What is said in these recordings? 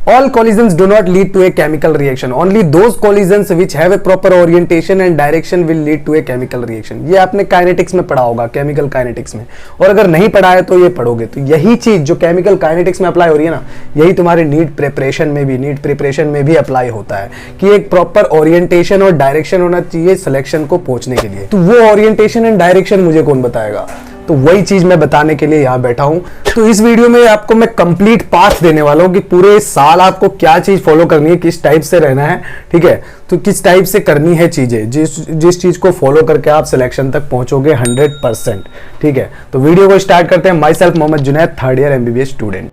All collisions do not lead to a chemical reaction. Only those collisions which have a proper orientation and direction will lead to a chemical reaction. ये आपने kinetics में पढ़ा होगा, chemical kinetics में, और अगर नहीं पढ़ा है तो ये पढ़ोगे। तो यही चीज जो केमिकल काइनेटिक्स में अप्लाई हो रही है ना, यही तुम्हारे नीट प्रिपरेशन में भी अप्लाई होता है कि एक प्रॉपर ओरिएंटेशन और डायरेक्शन होना चाहिए सिलेक्शन को पहुंचने के लिए। तो वो ओरिएंटेशन एंड डायरेक्शन मुझे कौन बताएगा? तो वही चीज मैं बताने के लिए यहाँ बैठा हूं। तो इस वीडियो में आपको मैं कंप्लीट पाथ देने वाला हूं कि पूरे साल आपको क्या चीज फॉलो करनी है, किस टाइप से रहना है, ठीक है, तो किस टाइप से करनी है चीजें, जिस चीज को फॉलो करके आप सिलेक्शन तक पहुंचोगे 100%, ठीक है। तो वीडियो को स्टार्ट करते हैं। Myself Mohammad Junaid, 3rd year MBBS student.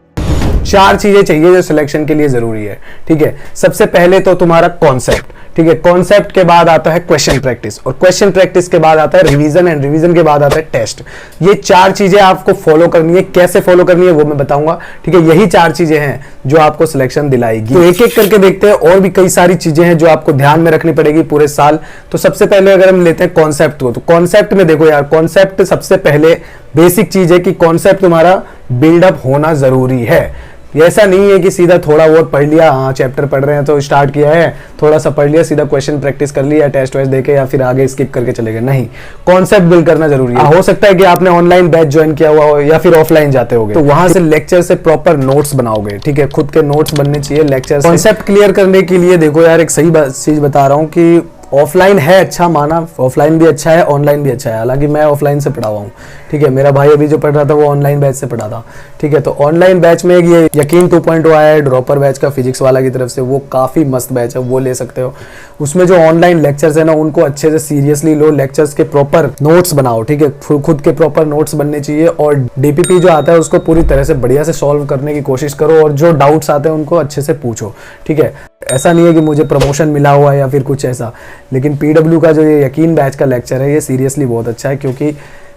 4 चीजें चाहिए जो सिलेक्शन के लिए जरूरी है, ठीक है। सबसे पहले तो तुम्हारा कॉन्सेप्ट, ठीक है। कॉन्सेप्ट के बाद आता है क्वेश्चन प्रैक्टिस, और क्वेश्चन प्रैक्टिस के बाद आता है रिवीजन, एंड रिवीजन के बाद आता है टेस्ट। ये 4 चीजें आपको फॉलो करनी है। कैसे फॉलो करनी है वो मैं बताऊंगा, ठीक है। यही 4 चीजें हैं जो आपको सिलेक्शन दिलाएगी। तो एक एक करके देखते हैं। और भी कई सारी चीजें हैं जो आपको ध्यान में रखनी पड़ेगी पूरे साल। तो सबसे पहले अगर हम लेते हैं कॉन्सेप्ट को, तो कॉन्सेप्ट में देखो यार, कॉन्सेप्ट सबसे पहले बेसिक चीज है कि कॉन्सेप्ट तुम्हारा बिल्डअप होना जरूरी है। ऐसा नहीं है कि सीधा थोड़ा बहुत पढ़ लिया, हाँ चैप्टर पढ़ रहे हैं तो स्टार्ट किया है, थोड़ा सा पढ़ लिया, सीधा क्वेश्चन प्रैक्टिस कर लिया, टेस्ट वेस्ट देके या फिर आगे स्किप करके चले गए। नहीं, कॉन्सेप्ट बिल्ड करना जरूरी है। हो सकता है कि आपने ऑनलाइन बैच ज्वाइन किया हुआ हो या फिर ऑफलाइन जाते होगे, तो वहां से लेक्चर से प्रॉपर नोट्स बनाओगे, ठीक है। खुद के नोट्स बनने चाहिए लेक्चर से। कॉन्सेप्ट क्लियर करने के लिए देखो यार, एक सही चीज बता रहा हूँ कि ऑफलाइन है अच्छा माना, ऑफलाइन भी अच्छा है, ऑनलाइन भी अच्छा है। हालांकि मैं ऑफलाइन से पढ़ा हुआ हूँ, ठीक है। मेरा भाई अभी जो पढ़ रहा था वो ऑनलाइन बैच से पढ़ा था, ठीक है। तो ऑनलाइन बैच में ये यकीन 2.0 आया है ड्रॉपर बैच का, फिजिक्स वाला की तरफ से, वो काफ़ी मस्त बैच है, वो ले सकते हो। उसमें जो ऑनलाइन लेक्चर्स है ना, उनको अच्छे से सीरियसली लो, लेक्चर्स के प्रॉपर नोट्स बनाओ, ठीक है। खुद के प्रॉपर नोट्स बनने चाहिए, और DPP जो आता है उसको पूरी तरह से बढ़िया से सॉल्व करने की कोशिश करो, और जो डाउट्स आते हैं उनको अच्छे से पूछो, ठीक है। ऐसा नहीं है कि मुझे प्रमोशन मिला हुआ है या फिर कुछ ऐसा, लेकिन PW का जो ये यकीन बैच का लेक्चर है ये सीरियसली बहुत अच्छा है, क्योंकि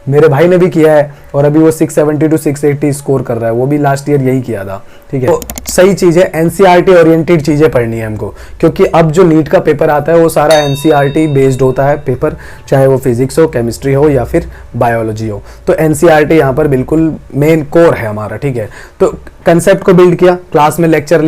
मेरे भाई ने भी किया है और अभी वो 670 to 680 स्कोर कर रहा है। वो भी लास्ट ईयर यही किया था, ठीक है। तो सही चीज़ है, NCERT ओरिएंटेड चीज़ें पढ़नी है हमको, क्योंकि अब जो नीट का पेपर आता है वो सारा NCERT बेस्ड होता है पेपर, चाहे वो फिजिक्स हो, केमिस्ट्री हो या फिर बायोलॉजी हो। तो NCERT यहाँ पर बिल्कुल मेन कोर है हमारा, ठीक है। तो कंसेप्ट को बिल्ड किया, क्लास में लेक्चर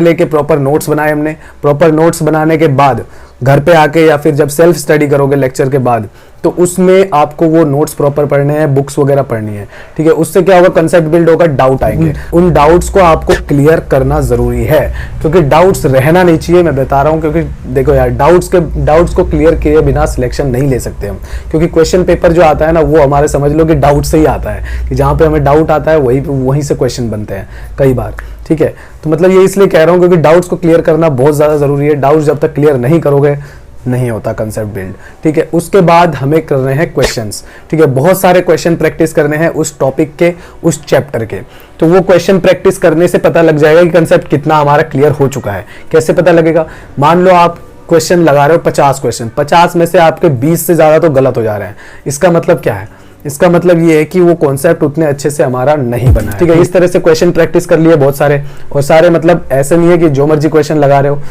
लेके प्रॉपर नोट्स बनाए हमने। प्रॉपर नोट्स बनाने के बाद घर पे आके या फिर जब सेल्फ स्टडी करोगे लेक्चर के बाद, तो उसमें आपको वो नोट्स प्रॉपर पढ़ने हैं, बुक्स वगैरह पढ़नी है, ठीक है। उससे क्या होगा, कंसेप्ट बिल्ड होगा, डाउट आएंगे, उन डाउट्स को आपको क्लियर करना जरूरी है, क्योंकि डाउट्स रहना नहीं चाहिए। मैं बता रहा हूँ, क्योंकि देखो यार, डाउट्स को क्लियर किए बिना सिलेक्शन नहीं ले सकते हम, क्योंकि क्वेश्चन पेपर जो आता है ना, वो हमारे समझ लो कि डाउट से ही आता है, कि जहाँ पे हमें डाउट आता है वहीं से क्वेश्चन बनते हैं कई बार, ठीक है। तो मतलब ये इसलिए कह रहा हूँ क्योंकि डाउट्स को क्लियर करना बहुत ज्यादा जरूरी है। डाउट्स जब तक क्लियर नहीं करोगे नहीं होता कंसेप्ट बिल्ड, ठीक है। उसके बाद हमें करने हैं क्वेश्चंस, ठीक है। बहुत सारे क्वेश्चन प्रैक्टिस करने हैं उस टॉपिक के, उस चैप्टर के। तो वो क्वेश्चन प्रैक्टिस करने से पता लग जाएगा कि कंसेप्ट कितना हमारा क्लियर हो चुका है। कैसे पता लगेगा? मान लो आप क्वेश्चन लगा रहे हो 50 क्वेश्चन, 50 में से आपके 20 से ज्यादा तो गलत हो जा रहे हैं। इसका मतलब क्या है? इसका मतलब ये है कि वो कॉन्सेप्ट उतने अच्छे से हमारा नहीं बना है, ठीक है। इस तरह से क्वेश्चन प्रैक्टिस कर लिए बहुत सारे, और सारे मतलब ऐसे नहीं है कि जो मर्जी क्वेश्चन लगा रहे हो।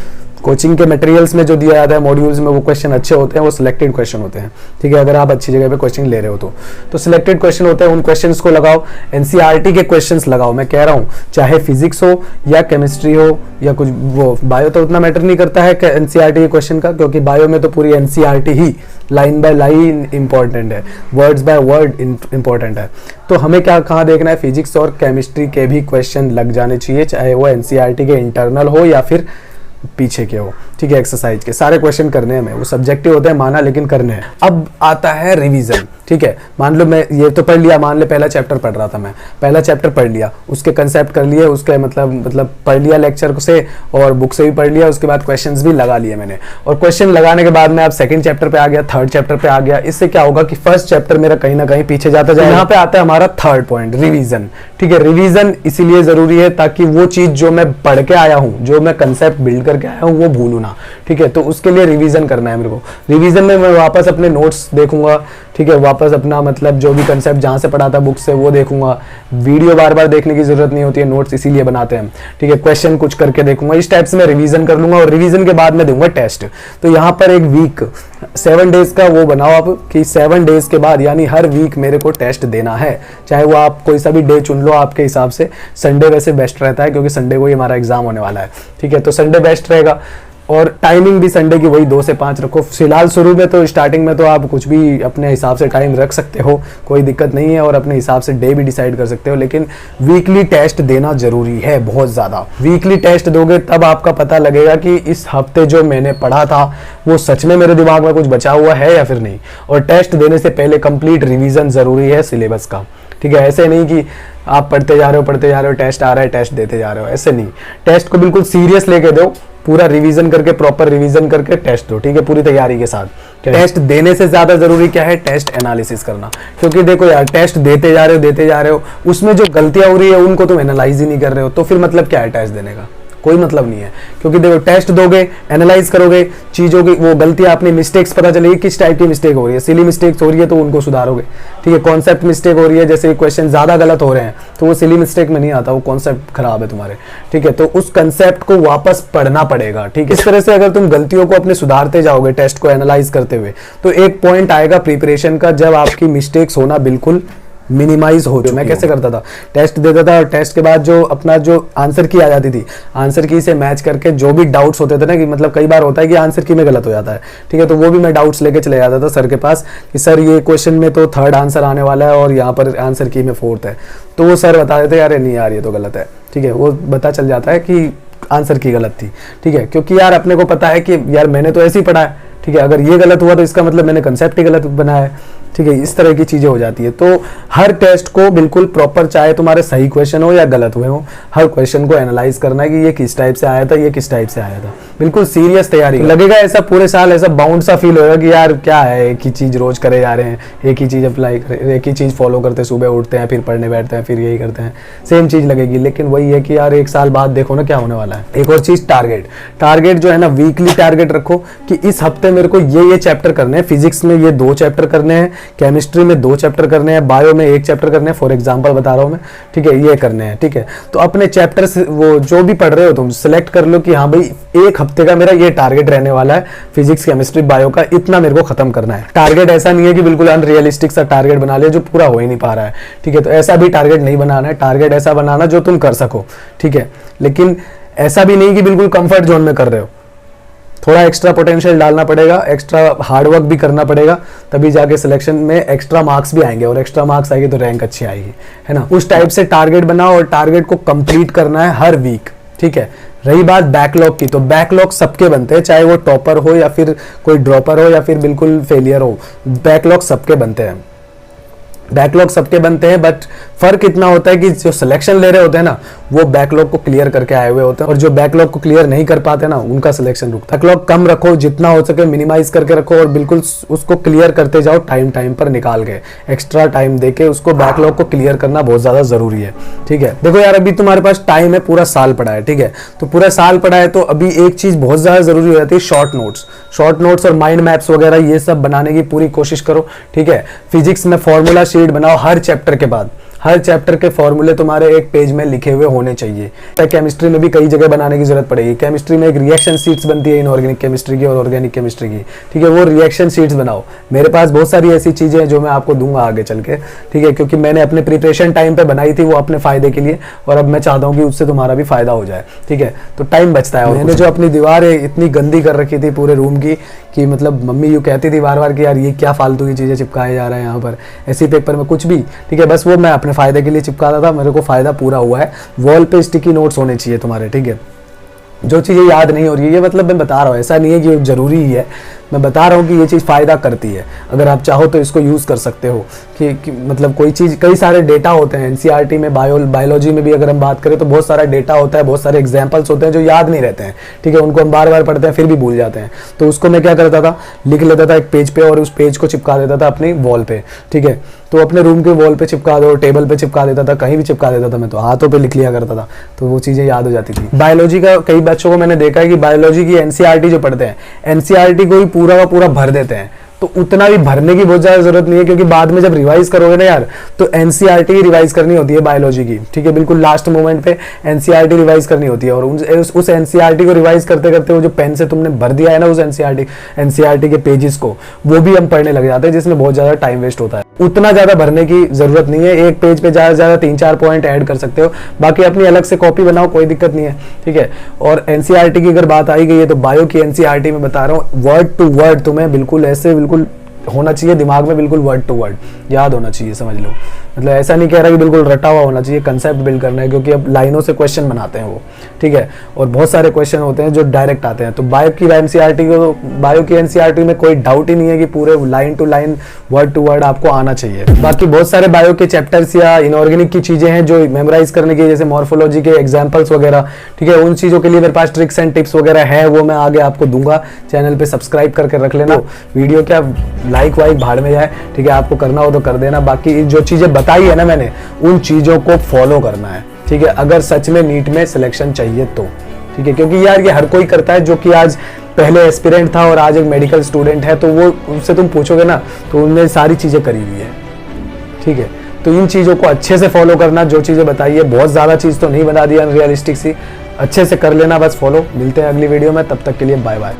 कोचिंग के मटेरियल्स में जो दिया जाता है मॉड्यूल्स में, वो क्वेश्चन अच्छे होते हैं, वो सिलेक्टेड क्वेश्चन होते हैं, ठीक है। अगर आप अच्छी जगह पे कोचिंग ले रहे हो तो सिलेक्टेड क्वेश्चन होते हैं, उन क्वेश्चंस को लगाओ। NCERT के क्वेश्चंस लगाओ, मैं कह रहा हूँ, चाहे फिजिक्स हो या केमिस्ट्री हो या कुछ, वो बायो तो उतना मैटर नहीं करता है NCERT के क्वेश्चन का, क्योंकि बायो में तो पूरी NCERT he line by line important है, वर्ड्स बाय वर्ड इंपॉर्टेंट है। तो हमें क्या कहाँ देखना है, फिजिक्स और केमिस्ट्री के भी क्वेश्चन लग जाने चाहिए, चाहे वो NCERT के इंटरनल हो या फिर पीछे के हो, ठीक है। एक्सरसाइज के सारे क्वेश्चन करने हैं, वो सब्जेक्टिव होते हैं माना, लेकिन करने हैं। अब आता है रिवीजन, ठीक है। मान लो मैं ये तो पढ़ लिया, मान ले पहला चैप्टर पढ़ रहा था मैं, पहला चैप्टर पढ़ लिया, उसके कंसेप्ट कर लिए, उसके मतलब पढ़ लिया लेक्चर से और बुक से भी पढ़ लिया, उसके बाद क्वेश्चंस भी लगा लिए मैंने। और क्वेश्चन लगाने के बाद में आप सेकंड चैप्टर पे आ गया, थर्ड चैप्टर पे आ गया। इससे क्या होगा कि फर्स्ट चैप्टर मेरा कहीं ना कहीं पीछे जाता जाए। यहाँ पे आता है हमारा 3rd पॉइंट, रिवीजन, ठीक है। रिवीजन इसीलिए जरूरी है ताकि वो चीज जो मैं पढ़ के आया हूँ, जो मैं कंसेप्ट बिल्ड करके आया हूँ, वो भूलू ना, ठीक है। तो उसके लिए रिवीजन करना है मेरे को। रिवीजन में मैं वापस अपने नोट्स देखूंगा, ठीक है, वापस अपना मतलब जो भी कंसेप्ट जहाँ से पढ़ा था बुक से वो देखूंगा। वीडियो बार बार देखने की जरूरत नहीं होती है, नोट्स इसीलिए बनाते हैं, ठीक है। क्वेश्चन कुछ करके देखूंगा, इस टाइप से मैं रिवीजन कर लूंगा और रिवीजन के बाद में दूंगा टेस्ट। तो यहाँ पर एक वीक 7 डेज का वो बनाओ आप कि 7 डेज के बाद यानी हर वीक मेरे को टेस्ट देना है, चाहे वो आप कोई सा भी डे चुन लो आपके हिसाब से। संडे वैसे बेस्ट रहता है क्योंकि संडे को ही हमारा एग्जाम होने वाला है, ठीक है, तो संडे बेस्ट रहेगा। और टाइमिंग भी संडे की वही 2 से 5 रखो। फिलहाल शुरू में तो स्टार्टिंग में तो आप कुछ भी अपने हिसाब से टाइम रख सकते हो, कोई दिक्कत नहीं है, और अपने हिसाब से डे भी डिसाइड कर सकते हो, लेकिन वीकली टेस्ट देना जरूरी है बहुत ज़्यादा। वीकली टेस्ट दोगे तब आपका पता लगेगा कि इस हफ्ते जो मैंने पढ़ा था वो सच में मेरे दिमाग में कुछ बचा हुआ है या फिर नहीं। और टेस्ट देने से पहले कंप्लीट रिविजन जरूरी है सिलेबस का, ठीक है। ऐसे नहीं कि आप पढ़ते जा रहे हो, टेस्ट आ रहा है, टेस्ट देते जा रहे हो, ऐसे नहीं। टेस्ट को बिल्कुल सीरियस लेके दो, पूरा रिवीजन करके, प्रॉपर रिवीजन करके टेस्ट दो, ठीक है, पूरी तैयारी के साथ। टेस्ट देने से ज्यादा जरूरी क्या है? टेस्ट एनालिसिस करना। क्योंकि देखो यार, टेस्ट देते जा रहे हो, उसमें जो गलतियां हो रही है उनको तुम एनालाइज ही नहीं कर रहे हो, तो फिर मतलब क्या है टेस्ट देने का? कोई मतलब नहीं है। क्योंकि देखो टेस्ट दोगे, एनालाइज करोगे, चीजों की वो गलतियां, अपनी मिस्टेक्स पता चलेगी किस टाइप की मिस्टेक हो रही है। सिली मिस्टेक्स हो रही है तो उनको सुधारोगे, ठीक है। कॉन्सेप्ट मिस्टेक हो रही है, जैसे क्वेश्चन ज्यादा गलत हो रहे हैं तो वो सिली मिस्टेक में नहीं आता, वो कॉन्सेप्ट खराब है तुम्हारे, ठीक है। तो उस कंसेप्ट को वापस पढ़ना पड़ेगा, ठीक है। इस तरह से अगर तुम गलतियों को अपने सुधारते जाओगे टेस्ट को एनालाइज करते हुए, तो एक पॉइंट आएगा प्रिपरेशन का जब आपकी मिस्टेक्स होना बिल्कुल मिनिमाइज हो चुकी। मैं कैसे करता था, टेस्ट देता था और टेस्ट के बाद जो अपना जो आंसर की आ जाती थी, आंसर की से मैच करके जो भी डाउट्स होते थे ना, कि मतलब कई बार होता है कि आंसर की में गलत हो जाता है, ठीक है, तो वो भी मैं डाउट्स लेके चले जाता था सर के पास कि सर ये क्वेश्चन में तो 3rd आंसर आने वाला है और यहाँ पर आंसर की में 4th है। तो वो सर बता देते यार नहीं यार ये तो गलत है, ठीक है, वो पता चल जाता है कि आंसर की गलत थी, ठीक है। क्योंकि यार अपने को पता है कि यार मैंने तो ऐसे ही पढ़ा है, ठीक है, अगर ये गलत हुआ तो इसका मतलब मैंने कंसेप्ट ही गलत बनाया है, ठीक है। इस तरह की चीजें हो जाती है। तो हर टेस्ट को बिल्कुल प्रॉपर, चाहे तुम्हारे सही क्वेश्चन हो या गलत हुए हो, हर क्वेश्चन को एनालाइज करना है कि ये किस टाइप से आया था, ये किस टाइप से आया था, बिल्कुल सीरियस तैयारी। लगेगा ऐसा पूरे साल ऐसा बाउंड सा फील होगा कि यार क्या है, एक ही चीज रोज करे जा रहे हैं, एक ही चीज अप्लाई करे, एक ही चीज फॉलो करते, सुबह उठते हैं फिर पढ़ने बैठते हैं फिर यही करते हैं, सेम चीज लगेगी। लेकिन वही है कि यार 1 साल बाद देखो ना क्या होने वाला है। एक और चीज, टारगेट जो है ना, वीकली टारगेट रखो कि इस हफ्ते मेरे को ये चैप्टर करने हैं, फिजिक्स में ये 2 चैप्टर करने हैं, केमिस्ट्री में 2 चैप्टर करने हैं, बायो में 1 चैप्टर करने हैं, फॉर एग्जांपल बता रहा हूं मैं, ठीक है, ये करने हैं, ठीक है। तो अपने चैप्टर से वो जो भी पढ़ रहे हो तुम सिलेक्ट कर लो कि हाँ भाई 1 हफ्ते का मेरा ये टारगेट रहने वाला है, फिजिक्स केमिस्ट्री बायो का इतना मेरे को खत्म करना है। टारगेट ऐसा नहीं है कि बिल्कुल अनरियलिस्टिक सा टारगेट बना लिया जो पूरा हो ही नहीं पा रहा है, ठीक है। तो ऐसा भी टारगेट नहीं बनाना है, टारगेट ऐसा बनाना जो तुम कर सको, ठीक है। लेकिन ऐसा भी नहीं कि बिल्कुल कंफर्ट जोन में कर रहे हो, थोड़ा एक्स्ट्रा पोटेंशियल डालना पड़ेगा, एक्स्ट्रा हार्डवर्क भी करना पड़ेगा, तभी जाके सिलेक्शन में एक्स्ट्रा मार्क्स भी आएंगे, और एक्स्ट्रा मार्क्स आएंगे तो रैंक अच्छी आएगी, है ना। उस टाइप से टारगेट बनाओ और टारगेट को कंप्लीट करना है हर वीक, ठीक है। रही बात बैकलॉग की, तो बैकलॉग सबके बनते हैं, चाहे वो टॉपर हो या फिर कोई ड्रॉपर हो या फिर बिल्कुल फेलियर हो, बैकलॉग सबके बनते हैं। बैकलॉग सबके बनते हैं, बट फर्क इतना होता है कि जो सिलेक्शन ले रहे होते हैं ना वो बैकलॉग को क्लियर करके आए हुए होते हैं, और जो बैकलॉग को क्लियर नहीं कर पाते ना उनका सिलेक्शन रुकता है। बैकलॉग कम रखो, जितना हो सके मिनिमाइज करके रखो, और बिल्कुल उसको क्लियर करते जाओ टाइम पर निकाल के, एक्स्ट्रा टाइम देके उसको बैकलॉग को क्लियर करना बहुत ज्यादा जरूरी है, ठीक है। देखो यार अभी तुम्हारे पास टाइम है, पूरा साल पड़ा है, ठीक है, तो पूरा साल पड़ा है, तो अभी एक चीज बहुत ज्यादा जरूरी हो जाती है, शॉर्ट नोट्स और माइंड मैप्स वगैरह ये सब बनाने की पूरी कोशिश करो, ठीक है। फिजिक्स में फॉर्मूला शीट बनाओ, हर चैप्टर के बाद हर चैप्टर के फॉर्मूले तुम्हारे एक पेज में लिखे हुए होने चाहिए। केमिस्ट्री में भी कई जगह बनाने की जरूरत पड़ेगी। केमिस्ट्री में एक रिएक्शन शीट्स बनती है, इनऑर्गेनिक केमिस्ट्री की और ऑर्गेनिक केमिस्ट्री की, ठीक है, वो रिएक्शन शीट्स बनाओ। मेरे पास बहुत सारी ऐसी चीजें हैं जो मैं आपको दूंगा आगे चल के, ठीक है, क्योंकि मैंने अपने प्रिपरेशन टाइम पे बनाई थी वो अपने फायदे के लिए, और अब मैं चाहता हूँ कि उससे तुम्हारा भी फायदा हो जाए, ठीक है। तो टाइम बचता है। मैंने जो अपनी दीवार इतनी गंदी कर रखी थी पूरे रूम की कि मतलब मम्मी यूँ कहती थी बार बार कि यार ये क्या फालतू की चीजें चिपकाए जा रहे हैं यहाँ पर, ऐसी पेपर में कुछ भी, ठीक है, बस वो मैं अपने फायदे के लिए चिपका था, मेरे को फायदा पूरा हुआ है। वॉल पे स्टिकी नोट्स होने चाहिए तुम्हारे, ठीक है। जो चीज़ें याद नहीं हो रही है, ये मतलब मैं बता रहा हूँ, ऐसा नहीं है कि जरूरी ही है, मैं बता रहा हूँ कि ये चीज़ फ़ायदा करती है। अगर आप चाहो तो इसको यूज़ कर सकते हो कि मतलब कोई चीज़, कई सारे डेटा होते हैं एनसीईआरटी में, बायोलॉजी में भी अगर हम बात करें तो बहुत सारा डेटा होता है, बहुत सारे एग्जाम्पल्स होते हैं जो याद नहीं रहते हैं, ठीक है, उनको हम बार बार पढ़ते हैं फिर भी भूल जाते हैं। तो उसको मैं क्या करता था, लिख लेता था एक पेज पे और उस पेज को चिपका देता था अपनी वॉल पे, ठीक है। तो अपने रूम के वॉल पे चिपका दो, टेबल पे चिपका देता था, कहीं भी चिपका देता था, मैं तो हाथों पे लिख लिया करता था, तो वो चीज़ें याद हो जाती थी। बायोलॉजी का कई बच्चों को मैंने देखा है कि बायोलॉजी की एनसीईआरटी जो पढ़ते हैं, एनसीईआरटी को ही पूरा का पूरा भर देते हैं, तो उतना भी भरने की बहुत ज्यादा जरूरत नहीं है, क्योंकि बाद में जब रिवाइज करोगे ना यार, तो एनसीईआरटी रिवाइज करनी होती है बायोलॉजी की, ठीक है, बिल्कुल लास्ट मोमेंट पे एनसीईआरटी रिवाइज करनी होती है। और उस एनसीईआरटी को रिवाइज करते करते वो जो पेन से तुमने भर दिया है ना उस एनसीईआरटी के पेजेस को, वो भी हम पढ़ने लग जाते हैं, जिसमें बहुत ज्यादा टाइम वेस्ट होता है। उतना ज्यादा भरने की जरूरत नहीं है, एक पेज पे ज्यादा से ज्यादा 3-4 पॉइंट ऐड कर सकते हो, बाकी अपनी अलग से कॉपी बनाओ, कोई दिक्कत नहीं है, ठीक है। और एनसीईआरटी की अगर बात आई गई है, तो बायो की एनसीईआरटी में बता रहा हूँ, वर्ड टू वर्ड तुम्हें बिल्कुल ऐसे बिल्कुल होना चाहिए दिमाग में, बिल्कुल वर्ड टू वर्ड याद होना चाहिए, समझ लो। मतलब ऐसा नहीं कह रहा कि बिल्कुल रटा हुआ होना चाहिए, कंसेप्ट बिल्ड करना है, क्योंकि अब लाइनों से क्वेश्चन बनाते हैं वो, ठीक है, और बहुत सारे क्वेश्चन होते हैं जो डायरेक्ट आते हैं। तो बायो की एनसीईआरटी में कोई डाउट ही नहीं है कि पूरे line to line word to word आपको आना चाहिए। बाकी बहुत सारे बायो के चैप्टर्स या इनऑर्गेनिक की चीजें हैं जो मेमोराइज करने की, जैसे मॉर्फोलॉजी के एग्जाम्पल्स वगैरह, ठीक है, उन चीजों के लिए मेरे पास ट्रिक्स एंड टिप्स वगैरह है, वो मैं आगे आपको दूंगा। चैनल पे सब्सक्राइब करके रख लेना। वीडियो क्या लाइक वाइक भाड़ में जाए, ठीक है, आपको करना हो तो कर देना। बाकी जो चीजें बताई है ना मैंने, उन चीजों को फॉलो करना है, ठीक है, अगर सच में नीट में सिलेक्शन चाहिए तो, ठीक है, क्योंकि यार ये हर कोई करता है, जो कि आज पहले एस्पिरेंट था और आज एक मेडिकल स्टूडेंट है, तो वो उनसे तुम पूछोगे ना तो उनने सारी चीजें करी हुई है, ठीक है। तो इन चीजों को अच्छे से फॉलो करना, जो चीजें बताई है, बहुत ज्यादा चीज तो नहीं बता दी अनरियलिस्टिक सी, अच्छे से कर लेना बस फॉलो। मिलते हैं अगली वीडियो में, तब तक के लिए बाय बाय।